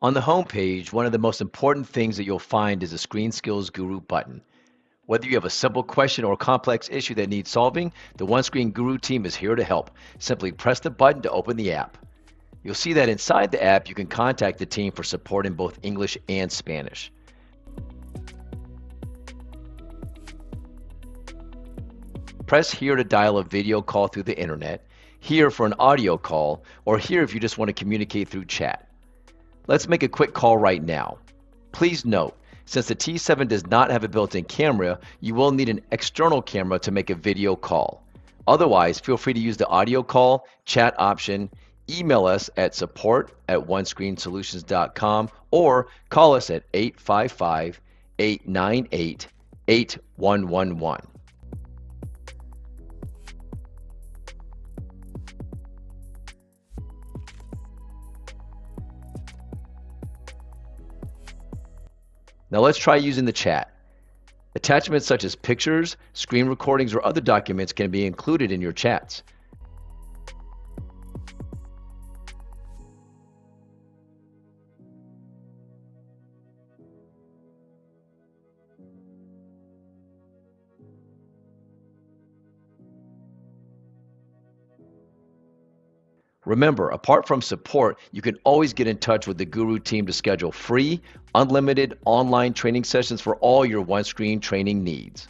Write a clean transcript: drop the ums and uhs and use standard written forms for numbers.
On the home page, one of the most important things that you'll find is the Screen Skills Guru button. Whether you have a simple question or a complex issue that needs solving, the OneScreen Guru team is here to help. Simply press the button to open the app. You'll see that inside the app, you can contact the team for support in both English and Spanish. Press here to dial a video call through the internet, here for an audio call, or here if you just want to communicate through chat. Let's make a quick call right now. Please note, since the T7 does not have a built-in camera, you will need an external camera to make a video call. Otherwise, feel free to use the audio call, chat option, email us at support@onescreensolutions.com, or call us at 855-898-8111. Now let's try using the chat. Attachments such as pictures, screen recordings, or other documents can be included in your chats. Remember, apart from support, you can always get in touch with the Guru team to schedule free, unlimited online training sessions for all your OneScreen training needs.